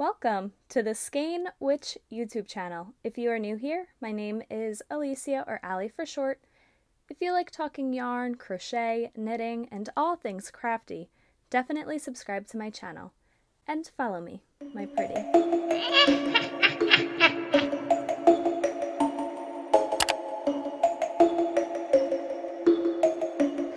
Welcome to the Skein Witch YouTube channel. If you are new here, my name is Alicia, or Ali for short. If you like talking yarn, crochet, knitting, and all things crafty, definitely subscribe to my channel. And follow me, my pretty.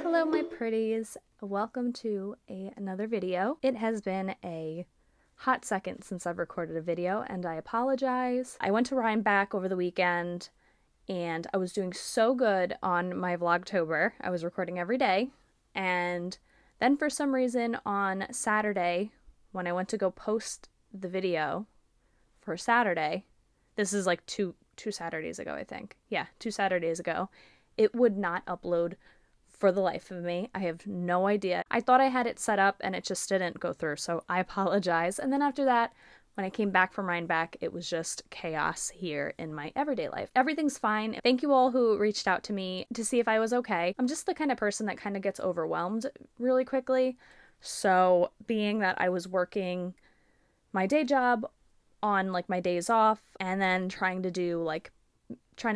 Hello my pretties, welcome to another video. It has been a hot second since I've recorded a video, and I apologize. I went to Rhinebeck over the weekend, and I was doing so good on my Vlogtober. I was recording every day, and then for some reason on Saturday, when I went to go post the video for Saturday, this is like two Saturdays ago, I think. Yeah, 2 Saturdays ago, it would not upload for the life of me. I have no idea. I thought I had it set up and it just didn't go through, so I apologize. And then after that, when I came back from Rhinebeck, it was just chaos here in my everyday life. Everything's fine. Thank you all who reached out to me to see if I was okay. I'm just the kind of person that kind of gets overwhelmed really quickly. So being that I was working my day job on like my days off, and then trying to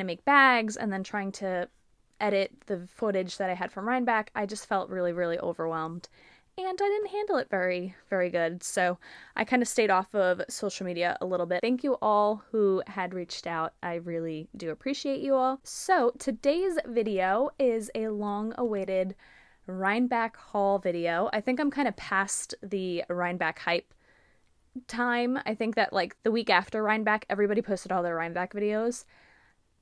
make bags, and then trying to edit the footage that I had from Rhinebeck, I just felt really, really overwhelmed, and I didn't handle it very, very good. So I kind of stayed off of social media a little bit. Thank you all who had reached out. I really do appreciate you all. So today's video is a long-awaited Rhinebeck haul video. I think I'm kind of past the Rhinebeck hype time. I think that like the week after Rhinebeck, everybody posted all their Rhinebeck videos,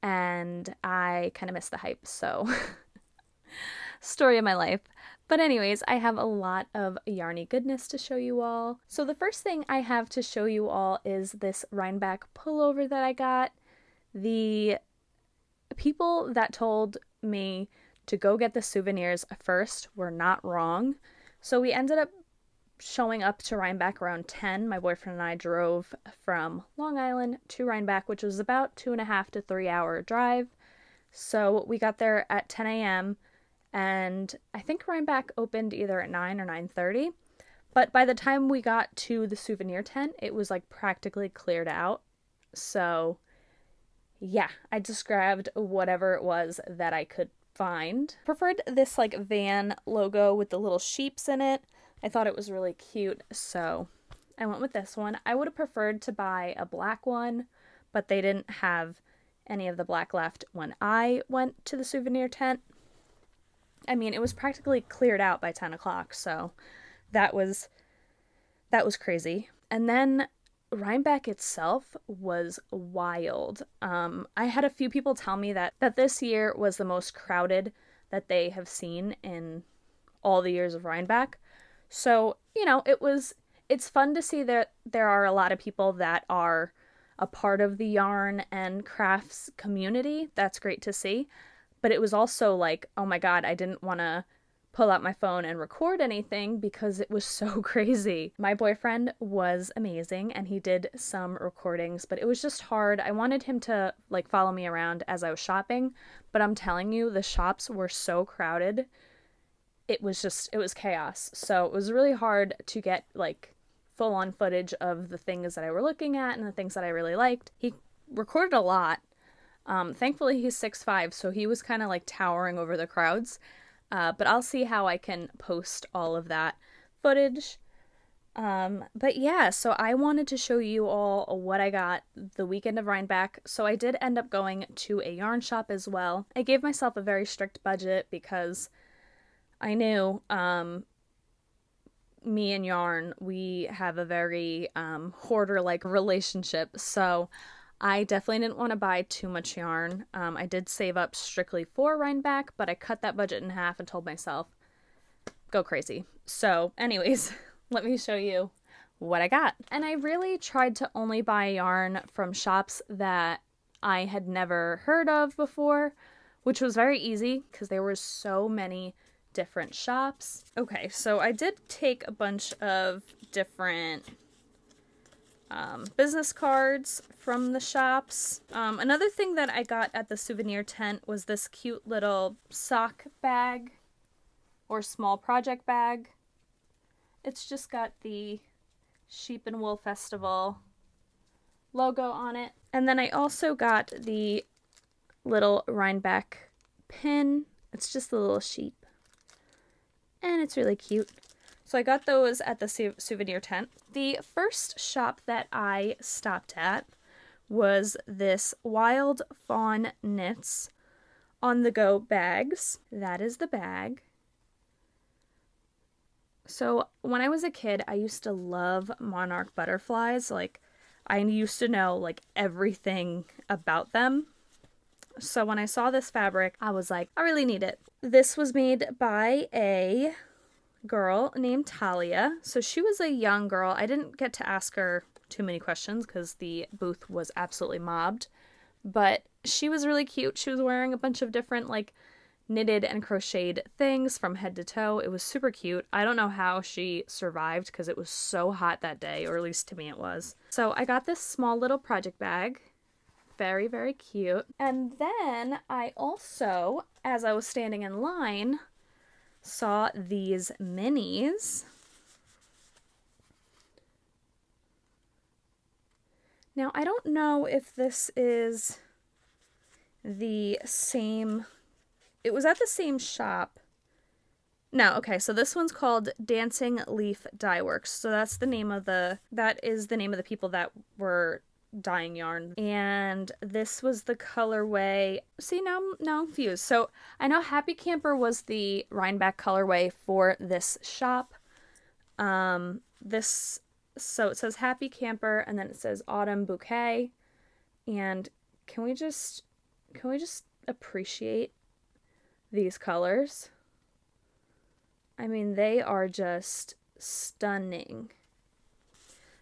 and I kind of missed the hype, so story of my life. But anyways, I have a lot of yarny goodness to show you all. So the first thing I have to show you all is this Rhinebeck pullover that I got. The people that told me to go get the souvenirs first were not wrong. So we ended up showing up to Rhinebeck around 10. My boyfriend and I drove from Long Island to Rhinebeck, which was about 2.5 to 3 hour drive. So we got there at 10 a.m. and I think Rhinebeck opened either at 9 or 9:30. But by the time we got to the souvenir tent, it was like practically cleared out. So yeah, I just grabbed whatever it was that I could find. Preferred this like van logo with the little sheeps in it. I thought it was really cute, so I went with this one. I would have preferred to buy a black one, but they didn't have any of the black left when I went to the souvenir tent. I mean, it was practically cleared out by 10 o'clock, so that was crazy. And then Rhinebeck itself was wild. I had a few people tell me that this year was the most crowded that they have seen in all the years of Rhinebeck. So, you know, it's fun to see that there are a lot of people that are a part of the yarn and crafts community. That's great to see. But it was also like, oh my God, I didn't want to pull out my phone and record anything because it was so crazy. My boyfriend was amazing and he did some recordings, but it was just hard. I wanted him to like follow me around as I was shopping, but I'm telling you, the shops were so crowded. It was chaos. So it was really hard to get like full-on footage of the things that I were looking at and the things that I really liked. He recorded a lot. Thankfully he's 6'5", so he was kind of like towering over the crowds. But I'll see how I can post all of that footage. But yeah, so I wanted to show you all what I got the weekend of Rhinebeck. So I did end up going to a yarn shop as well. I gave myself a very strict budget because I knew me and yarn, we have a very hoarder-like relationship, so I definitely didn't want to buy too much yarn. I did save up strictly for Rhinebeck, but I cut that budget in half and told myself, go crazy. So anyways, let me show you what I got. And I really tried to only buy yarn from shops that I had never heard of before, which was very easy because there were so many different shops. Okay, so I did take a bunch of different business cards from the shops. Another thing that I got at the souvenir tent was this cute little sock bag or small project bag. It's just got the Sheep and Wool Festival logo on it. And then I also got the little Rhinebeck pin. It's just a little sheep. And it's really cute. So I got those at the souvenir tent. The first shop that I stopped at was this Wild Fawn Knits on the go bags. That is the bag. So when I was a kid, I used to love monarch butterflies. Like, I used to know like everything about them. So when I saw this fabric, I was like, I really need it. This was made by a girl named Talia. So she was a young girl. I didn't get to ask her too many questions because the booth was absolutely mobbed. But she was really cute. She was wearing a bunch of different like knitted and crocheted things from head to toe. It was super cute. I don't know how she survived because it was so hot that day, or at least to me it was. So I got this small little project bag. Very, very cute. And then I also, as I was standing in line, saw these minis. Now, I don't know if this is the same. It was at the same shop. No, okay, so this one's called Dancing Leaf Dye Works. So that's the name of that is the name of the people that were dyeing yarn. And this was the colorway. See, now I'm confused. So I know Happy Camper was the Rhinebeck colorway for this shop. So it says Happy Camper, and then it says Autumn Bouquet. And can we just appreciate these colors? I mean, they are just stunning.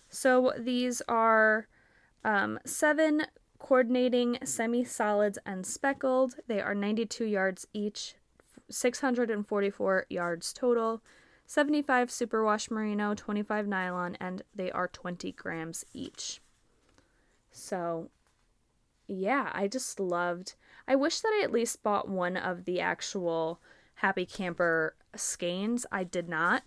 So these are 7 coordinating semi-solids and speckled. They are 92 yards each, 644 yards total, 75 superwash merino, 25 nylon, and they are 20 grams each. So yeah, I just loved. I wish that I at least bought one of the actual Happy Camper skeins. I did not,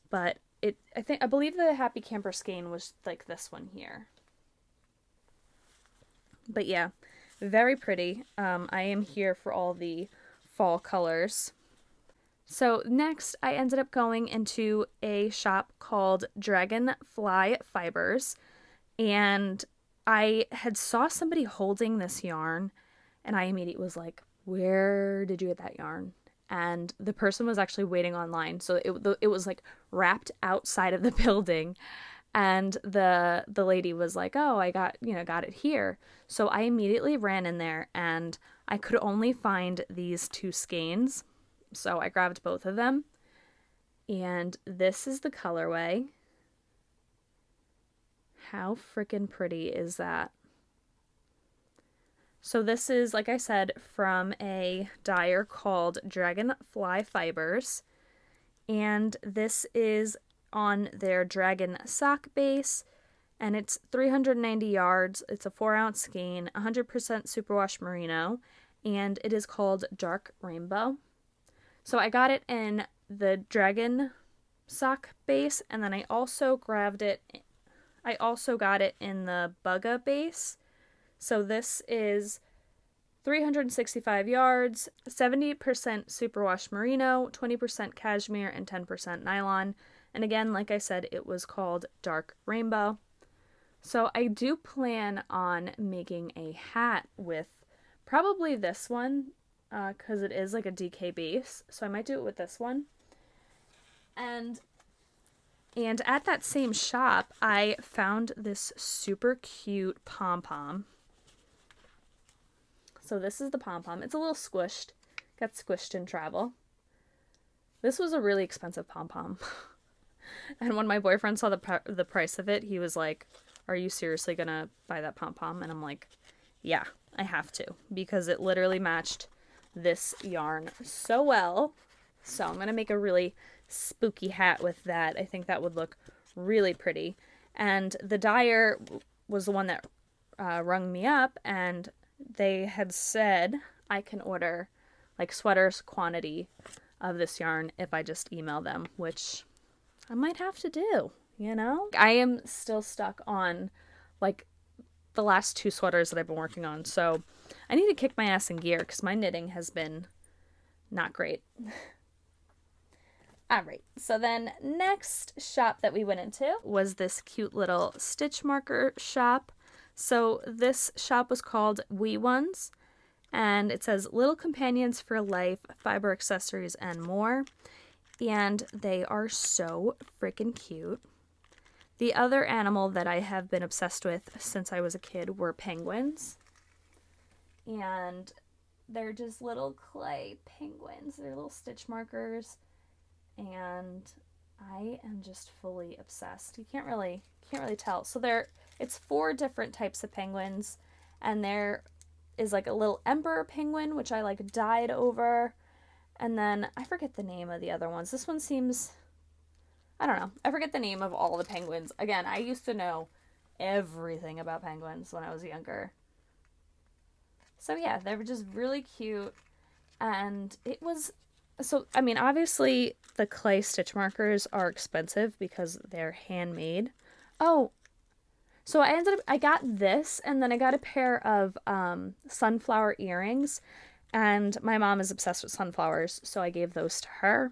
but I believe the Happy Camper skein was like this one here. But yeah, very pretty. I am here for all the fall colors. So next, I ended up going into a shop called Dragonfly Fibers, and I had saw somebody holding this yarn, and I immediately was like, where did you get that yarn? And the person was actually waiting online, so it was like wrapped outside of the building, and the lady was like, oh, I got it here. So I immediately ran in there, and I could only find these 2 skeins, so I grabbed both of them, and this is the colorway. How freaking pretty is that? So this is, like I said, from a dyer called Dragonfly Fibers, and this is on their dragon sock base, and it's 390 yards. It's a 4-ounce skein, 100% superwash merino, and it is called Dark Rainbow. So I got it in the dragon sock base, and then I also got it in the bugga base. So this is 365 yards, 70% superwash merino, 20% cashmere, and 10% nylon. And again, like I said, it was called Dark Rainbow. So I do plan on making a hat with probably this one, because it is like a DK base. So I might do it with this one. And at that same shop, I found this super cute pom-pom. So this is the pom-pom. It's a little squished. Got squished in travel. This was a really expensive pom-pom. And when my boyfriend saw the price of it, he was like, are you seriously gonna buy that pom-pom? And I'm like, yeah, I have to. Because it literally matched this yarn so well. So I'm gonna make a really spooky hat with that. I think that would look really pretty. And the dyer was the one that rung me up, and they had said I can order like sweaters quantity of this yarn if I just email them, which I might have to do. you know? I am still stuck on, like, the last 2 sweaters that I've been working on, so I need to kick my ass in gear because my knitting has been not great. Alright, so then next shop that we went into was this cute little stitch marker shop. So this shop was called Weeones, and it says Little Companions for Life, Fiber Accessories, and More. And they are so freaking cute. The other animal that I have been obsessed with since I was a kid were penguins. And they're just little clay penguins. They're little stitch markers. And I am just fully obsessed. You can't really tell. So it's 4 different types of penguins. And there is like a little emperor penguin, which I like dyed over. And then I forget the name of the other ones. This one seems, I don't know. I forget the name of all the penguins. Again, I used to know everything about penguins when I was younger. So yeah, they were just really cute. And it was, so, I mean, obviously the clay stitch markers are expensive because they're handmade. Oh, so I got this, and then I got a pair of sunflower earrings. And my mom is obsessed with sunflowers, so I gave those to her.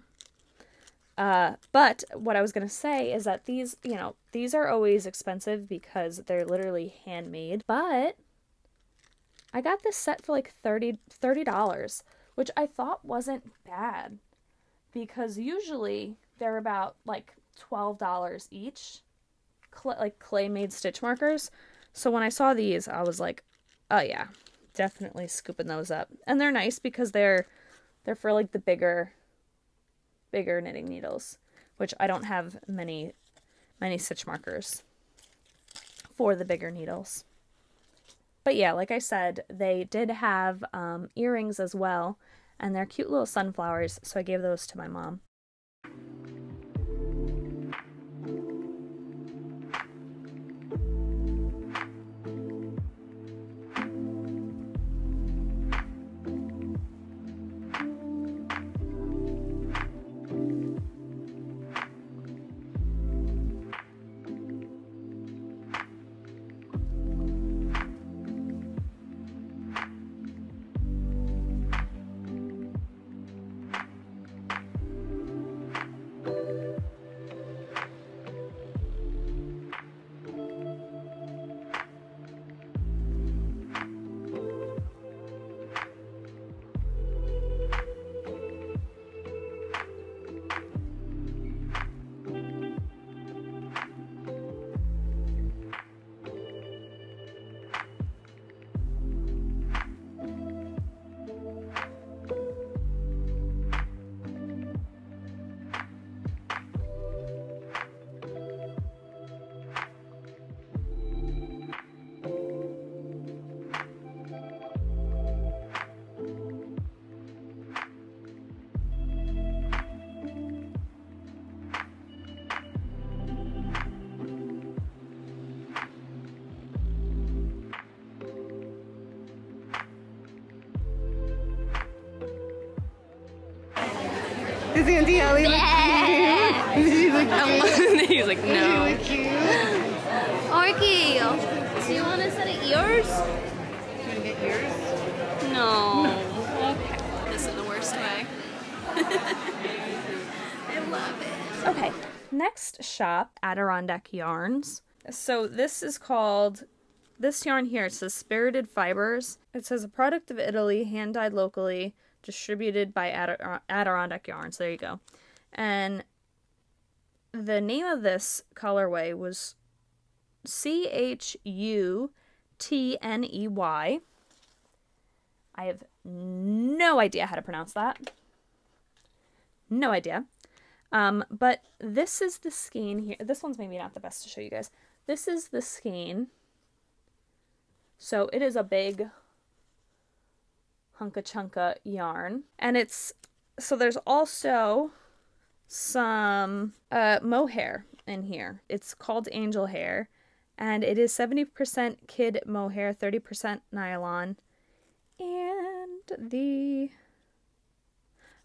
But what I was going to say is that these, you know, these are always expensive because they're literally handmade. But I got this set for like $30, which I thought wasn't bad. Because usually they're about like $12 each, like clay-made stitch markers. So when I saw these, I was like, oh yeah. Definitely scooping those up. And they're nice because they're for like the bigger knitting needles, which I don't have many stitch markers for the bigger needles. But yeah, like I said, they did have earrings as well, and they're cute little sunflowers, so I gave those to my mom. Does Auntie Ellie look cute? Does she look cute? He's like, no. Does she look cute? Orky, do you want a set of ears? You want to get yours? No. Okay. This in the worst way. I love it. Okay, next shop, Adirondack Yarns. So this is called, this yarn here, it says Spirited Fibers. It says a product of Italy, hand-dyed locally, distributed by Adirondack Yarn. So there you go. And the name of this colorway was Chutney. I have no idea how to pronounce that. No idea. But this is the skein here. This one's maybe not the best to show you guys. This is the skein. So it is a big hunka chunka yarn, and it's, so there's also some mohair in here. It's called angel hair, and it is 70% kid mohair, 30% nylon, and the,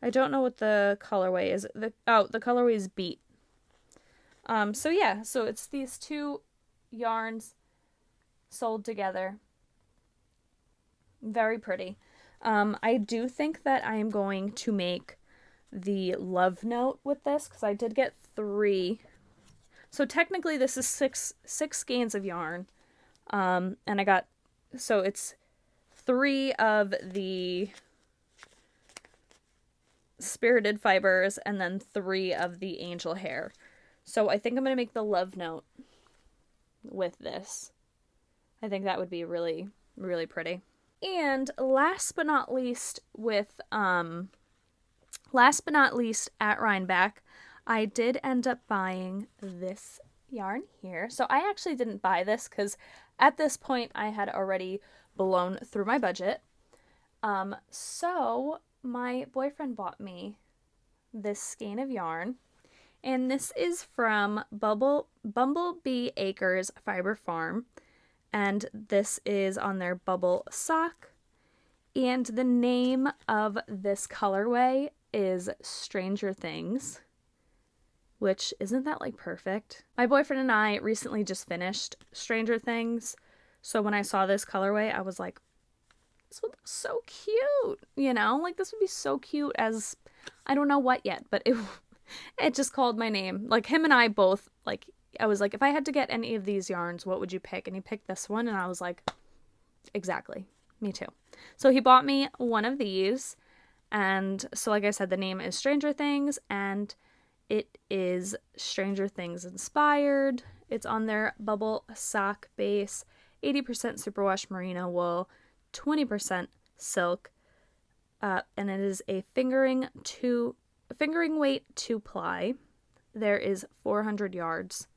I don't know what the colorway is. The colorway is beet. So yeah, so it's these two yarns sold together. Very pretty. I do think that I am going to make the love note with this because I did get 3. So technically this is six skeins of yarn. And I got, so it's 3 of the spirited fibers and then 3 of the angel hair. So I think I'm going to make the love note with this. I think that would be really, really pretty. And last but not least at Rhinebeck, I did end up buying this yarn here. So I actually didn't buy this because at this point I had already blown through my budget. So my boyfriend bought me this skein of yarn, and this is from Bumblebee Acres Fiber Farm, and this is on their bubble sock, and the name of this colorway is Stranger Things, which, isn't that like perfect? My boyfriend and I recently just finished Stranger Things, so when I saw this colorway I was like, this would look so cute, you know, like this would be so cute as, I don't know what yet, but it just called my name. Like him and I both, like, I was like, if I had to get any of these yarns, what would you pick? And he picked this one, and I was like, exactly, me too. So he bought me one of these, and so like I said, the name is Stranger Things, and it is Stranger Things inspired. It's on their bubble sock base, 80% superwash merino wool, 20% silk, and it is a fingering weight 2 ply. There is 400 yards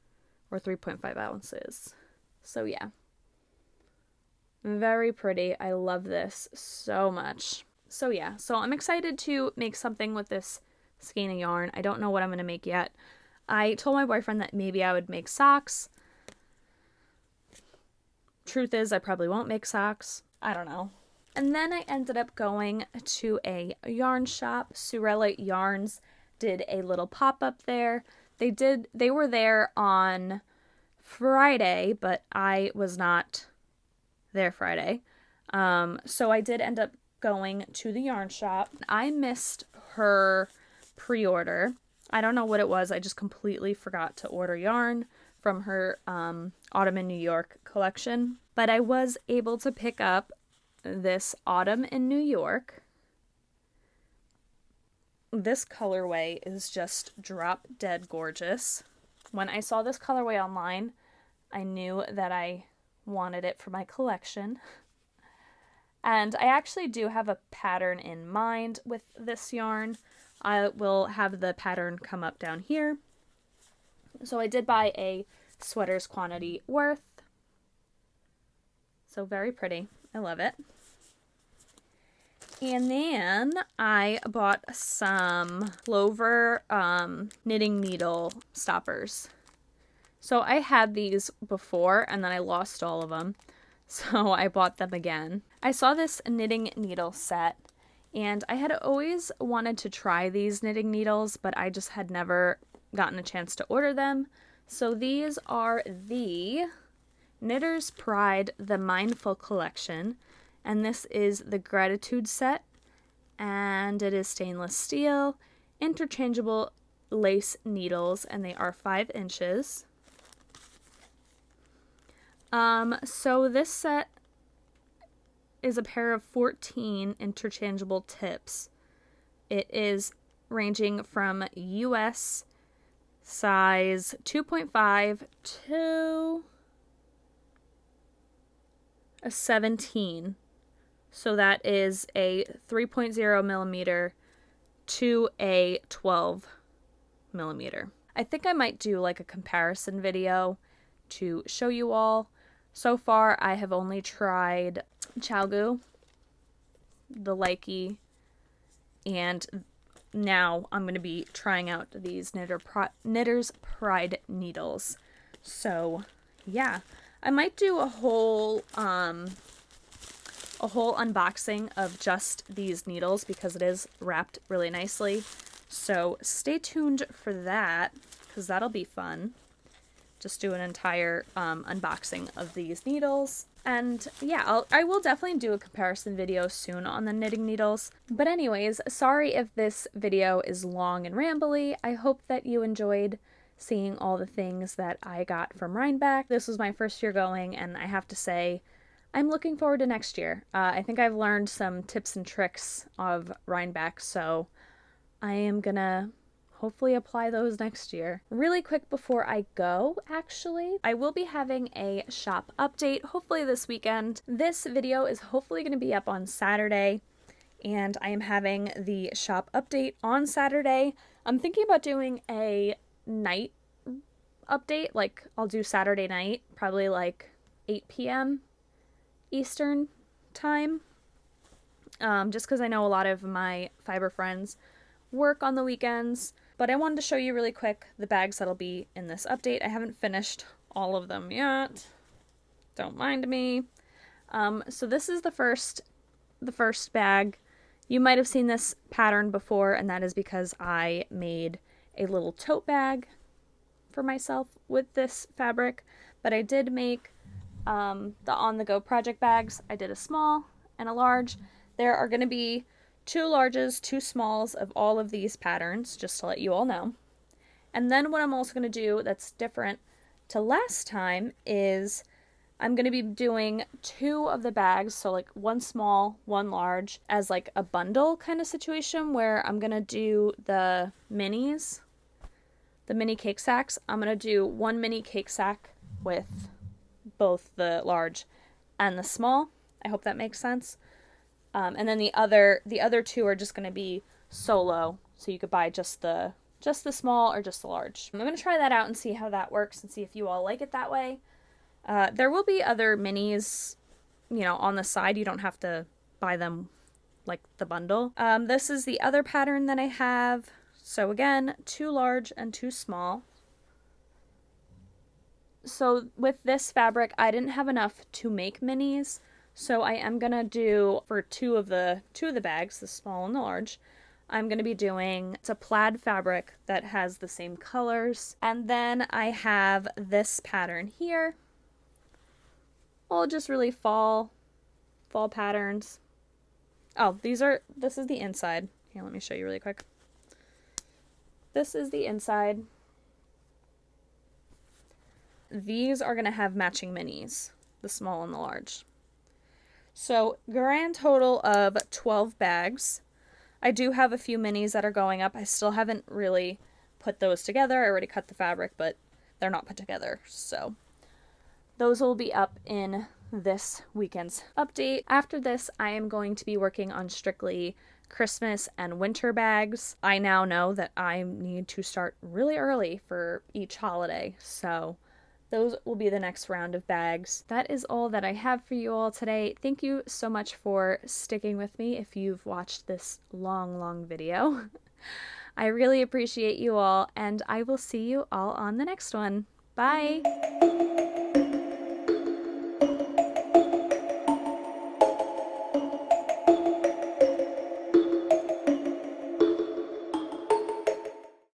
or 3.5 ounces. So yeah, very pretty. I love this so much. So yeah, so I'm excited to make something with this skein of yarn. I don't know what I'm going to make yet. I told my boyfriend that maybe I would make socks. Truth is, I probably won't make socks. I don't know. And then I ended up going to a yarn shop. Sewrella Yarns did a little pop-up there. They were there on Friday, but I was not there Friday. So I did end up going to the yarn shop. I missed her pre-order. I don't know what it was. I just completely forgot to order yarn from her Autumn in New York collection. But I was able to pick up this Autumn in New York. This colorway is just drop dead gorgeous. When I saw this colorway online, I knew that I wanted it for my collection. And I actually do have a pattern in mind with this yarn. I will have the pattern come up down here. So I did buy a sweater's quantity worth. So very pretty. I love it. And then I bought some Clover knitting needle stoppers. So I had these before and then I lost all of them. So I bought them again. I saw this knitting needle set and I had always wanted to try these knitting needles, but I just had never gotten a chance to order them. So these are the Knitter's Pride, the Mindful Collection. And this is the Gratitude set, and it is stainless steel, interchangeable lace needles, and they are 5 inches. So this set is a pair of 14 interchangeable tips. It is ranging from US size 2.5 to a 17. So that is a 3.0 millimeter to a 12 millimeter. I think I might do like a comparison video to show you all. So far I have only tried Chalgu, the Likey, and now I'm going to be trying out these Knitter's Pride needles. So yeah, I might do a whole unboxing of just these needles because it is wrapped really nicely. So stay tuned for that because that'll be fun. just do an entire unboxing of these needles. And yeah, I will definitely do a comparison video soon on the knitting needles. But anyways, sorry if this video is long and rambly. I hope that you enjoyed seeing all the things that I got from Rhinebeck. This was my first year going, and I have to say, I'm looking forward to next year. I think I've learned some tips and tricks of Rhinebeck, so I am gonna hopefully apply those next year. Really quick before I go, actually, I will be having a shop update, hopefully this weekend. This video is hopefully going to be up on Saturday, and I am having the shop update on Saturday. I'm thinking about doing a night update, like I'll do Saturday night, probably like 8 p.m. Eastern time, just because I know a lot of my fiber friends work on the weekends. But I wanted to show you really quick the bags that'll be in this update. I haven't finished all of them yet. Don't mind me. So this is the first bag. You might have seen this pattern before, and that is because I made a little tote bag for myself with this fabric. But I did make the on-the-go project bags. I did a small and a large. There are going to be 2 larges, 2 smalls of all of these patterns, just to let you all know. And then what I'm also going to do that's different to last time is I'm going to be doing 2 of the bags, so like 1 small, 1 large, as like a bundle kind of situation where I'm going to do the minis, the mini cake sacks. I'm going to do 1 mini cake sack with both the large and the small. I hope that makes sense. And then the other 2 are just going to be solo, so you could buy just the small or just the large. I'm going to try that out and see how that works and see if you all like it that way. There will be other minis, you know, on the side. You don't have to buy them like the bundle. This is the other pattern that I have. So again, 2 large and 2 small. So with this fabric, I didn't have enough to make minis. So I am going to do, for two of the bags, the small and the large, I'm going to be doing, it's a plaid fabric that has the same colors. And then I have this pattern here. All just really fall patterns. Oh, this is the inside. Here, let me show you really quick. This is the inside. These are going to have matching minis, the small and the large. So, grand total of 12 bags. I do have a few minis that are going up. I still haven't really put those together. I already cut the fabric, but they're not put together. So, those will be up in this weekend's update. After this, I am going to be working on strictly Christmas and winter bags. I now know that I need to start really early for each holiday. So, those will be the next round of bags. That is all that I have for you all today. Thank you so much for sticking with me if you've watched this long video. I really appreciate you all, and I will see you all on the next one. Bye!